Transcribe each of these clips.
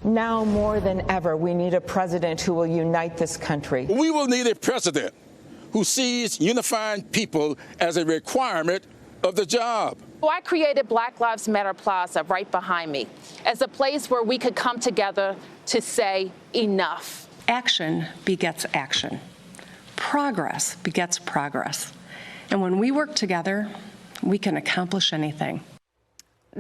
Now more than ever, we need a president who will unite this country. We will need a president who sees unifying people as a requirement of the job. Well, I created Black Lives Matter Plaza right behind me as a place where we could come together to say enough. Action begets action. Progress begets progress. And when we work together, we can accomplish anything.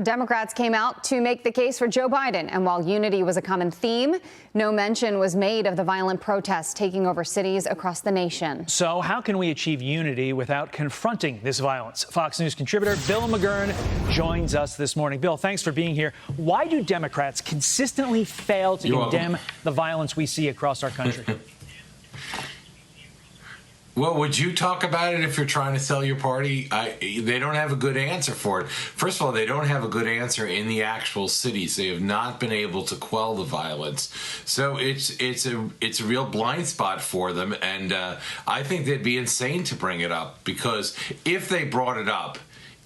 Democrats came out to make the case for Joe Biden, and while unity was a common theme, no mention was made of the violent protests taking over cities across the nation. So how can we achieve unity without confronting this violence? Fox News contributor Bill McGurn joins us this morning. Bill, thanks for being here. Why do Democrats consistently fail to condemn the violence we see across our country? Well, would you talk about it if you're trying to sell your party? They don't have a good answer for it. First of all, they don't have a good answer in the actual cities. They have not been able to quell the violence. So it's a real blind spot for them. And I think they'd be insane to bring it up, because if they brought it up,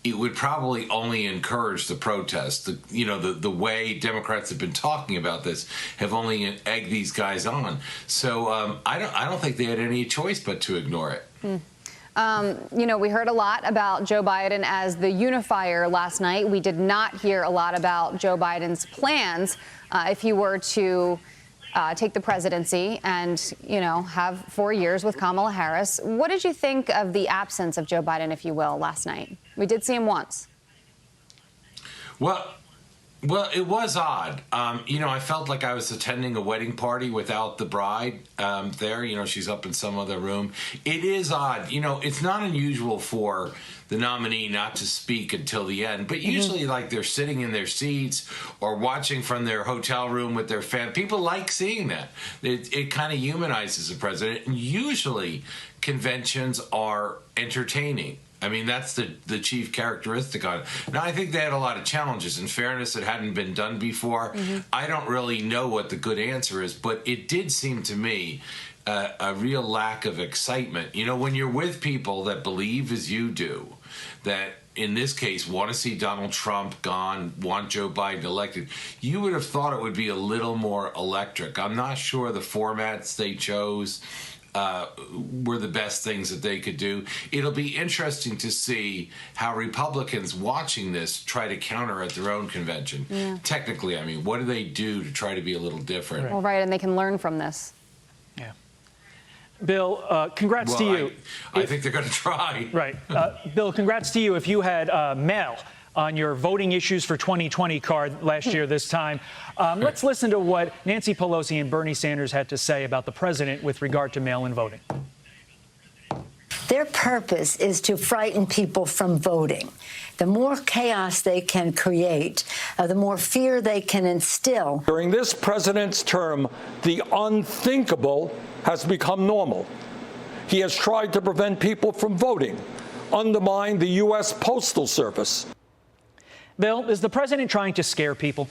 it would probably only encourage the protest. The way Democrats have been talking about this have only egged these guys on. So I don't think they had any choice but to ignore it. We heard a lot about Joe Biden as the unifier last night. We did not hear a lot about Joe Biden's plans if he were to take the presidency and, have 4 years with Kamala Harris. What did you think of the absence of Joe Biden, if you will, last night? We did see him once. Well, it was odd. I felt like I was attending a wedding party without the bride there. She's up in some other room. It is odd. It's not unusual for the nominee not to speak until the end, but usually like they're sitting in their seats or watching from their hotel room with their family. People like seeing that. It kind of humanizes the president. And usually conventions are entertaining. I mean, that's the chief characteristic on it. Now, I think they had a lot of challenges. In fairness, it hadn't been done before. I don't really know what the good answer is, but it did seem to me a real lack of excitement. When you're with people that believe as you do, that in this case want to see Donald Trump gone, want Joe Biden elected, you would have thought it would be a little more electric. I'm not sure the formats they chose were the best things that they could do. It'll be interesting to see how Republicans watching this try to counter at their own convention. Yeah. Technically, I mean, what do they do to try to be a little different? Well, right, and they can learn from this. Yeah. Bill, congrats to you. I think they're going to try. Right. Bill, congrats to you if you had mail on your voting issues for 2020 card last year this time. Let's listen to what Nancy Pelosi and Bernie Sanders had to say about the president with regard to mail-in voting. Their purpose is to frighten people from voting. The more chaos they can create, the more fear they can instill. During this president's term, the unthinkable has become normal. He has tried to prevent people from voting, undermine the U.S. Postal Service. Bill, is the president trying to scare people?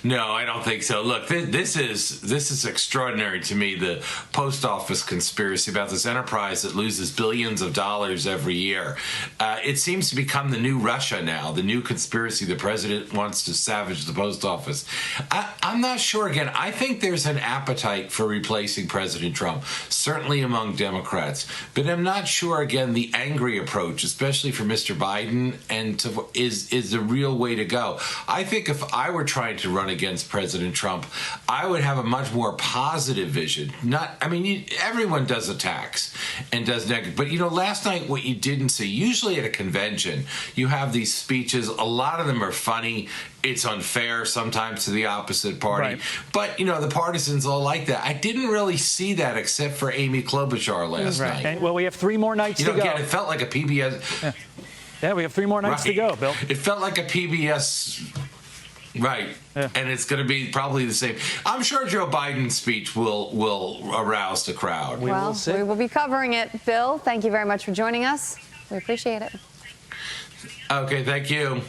No, I don't think so. Look, this is extraordinary to me, the post office conspiracy about this enterprise that loses billions of dollars every year. It seems to become the new Russia now, the new conspiracy. The president wants to savage the post office. I'm not sure. Again, I think there's an appetite for replacing President Trump, certainly among Democrats. But I'm not sure, again, the angry approach, especially for Mr. Biden, is the real way to go. I think if I were trying to run against President Trump, I would have a much more positive vision. Everyone does attacks and does negative. But, last night what you didn't see, usually at a convention, you have these speeches. A lot of them are funny. It's unfair sometimes to the opposite party. Right. But, the partisans all like that. I didn't really see that except for Amy Klobuchar last night. And, well, we have 3 more nights to go. Again, it felt like a PBS. Yeah, we have 3 more nights to go, Bill. It felt like a PBS. Right. Yeah. And it's going to be probably the same. I'm sure Joe Biden's speech will arouse the crowd. We will be covering it. Bill, thank you very much for joining us. We appreciate it. Okay, thank you.